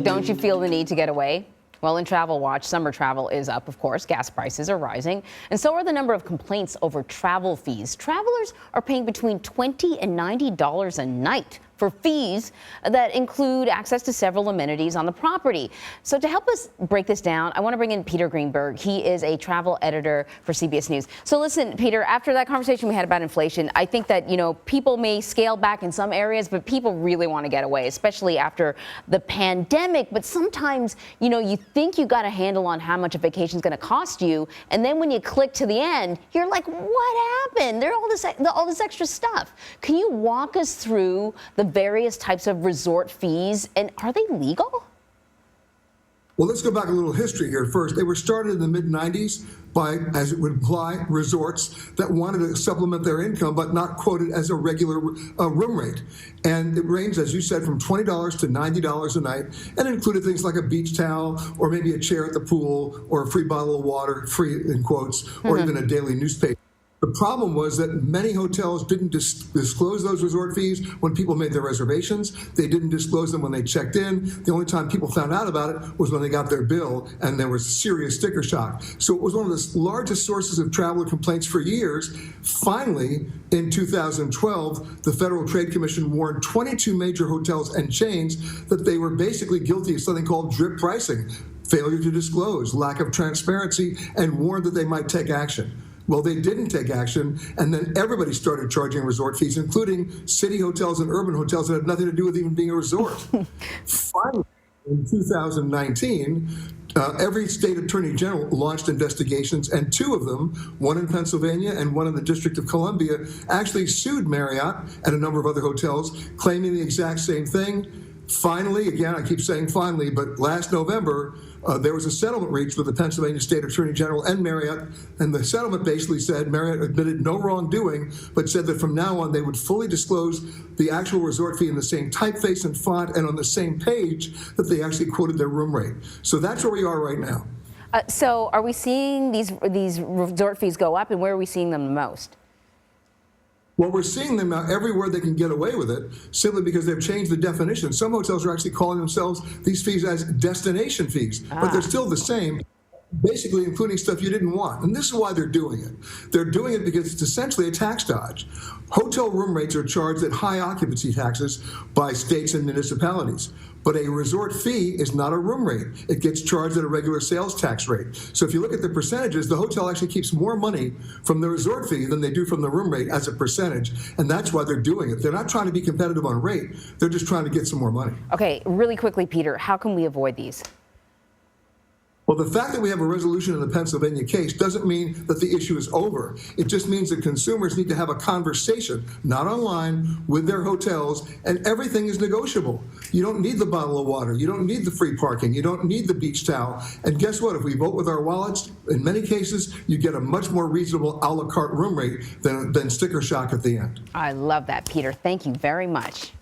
don't you feel the need to get away? Well, in Travel Watch, summer travel is up, of course. Gas prices are rising, and so are the number of complaints over travel fees. Travelers are paying between $20 and $90 a night for fees that include access to several amenities on the property. So to help us break this down, I want to bring in Peter Greenberg. He is a travel editor for CBS News. So listen, Peter, after that conversation we had about inflation, I think that, people may scale back in some areas, but people really want to get away, especially after the pandemic. But sometimes, you think you got a handle on how much a vacation is going to cost you, and then when you click to the end, you're like, what happened? There's all this extra stuff. Can you walk us through the various types of resort fees, and are they legal? Well, let's go back a little history here first. They were started in the mid-90s by, as it would imply, resorts that wanted to supplement their income but not quoted as a regular room rate. And it ranged, as you said, from $20 to $90 a night, and included things like a beach towel or maybe a chair at the pool or a free bottle of water, free in quotes, or even a daily newspaper. The problem was that many hotels didn't disclose those resort fees when people made their reservations. They didn't disclose them when they checked in. The only time people found out about it was when they got their bill, and there was serious sticker shock. So it was one of the largest sources of traveler complaints for years. Finally, in 2012, the Federal Trade Commission warned 22 major hotels and chains that they were basically guilty of something called drip pricing, failure to disclose, lack of transparency, and warned that they might take action. Well, they didn't take action, and then everybody started charging resort fees, including city hotels and urban hotels that had nothing to do with even being a resort. Finally, in 2019, every state attorney general launched investigations, and two of them, one in Pennsylvania and one in the District of Columbia, actually sued Marriott and a number of other hotels, claiming the exact same thing. Finally, again, I keep saying finally, but last November, there was a settlement reached with the Pennsylvania State Attorney General and Marriott, and the settlement basically said Marriott admitted no wrongdoing, but said that from now on they would fully disclose the actual resort fee in the same typeface and font and on the same page that they actually quoted their room rate. So that's where we are right now. So are we seeing these resort fees go up, and where are we seeing them the most? Well, we're seeing them now everywhere they can get away with it, simply because they've changed the definition. Some hotels are actually calling themselves these fees as destination fees, but they're still the same, basically including stuff you didn't want. And this is why they're doing it. They're doing it because it's essentially a tax dodge. Hotel room rates are charged at high occupancy taxes by states and municipalities. But a resort fee is not a room rate. It gets charged at a regular sales tax rate. So if you look at the percentages, the hotel actually keeps more money from the resort fee than they do from the room rate as a percentage. And that's why they're doing it. They're not trying to be competitive on rate. They're just trying to get some more money. Okay, really quickly, Peter, how can we avoid these? Well, the fact that we have a resolution in the Pennsylvania case doesn't mean that the issue is over. It just means that consumers need to have a conversation, not online, with their hotels, and everything is negotiable. You don't need the bottle of water. You don't need the free parking. You don't need the beach towel. And guess what? If we vote with our wallets, in many cases, you get a much more reasonable a la carte room rate than sticker shock at the end. I love that, Peter. Thank you very much.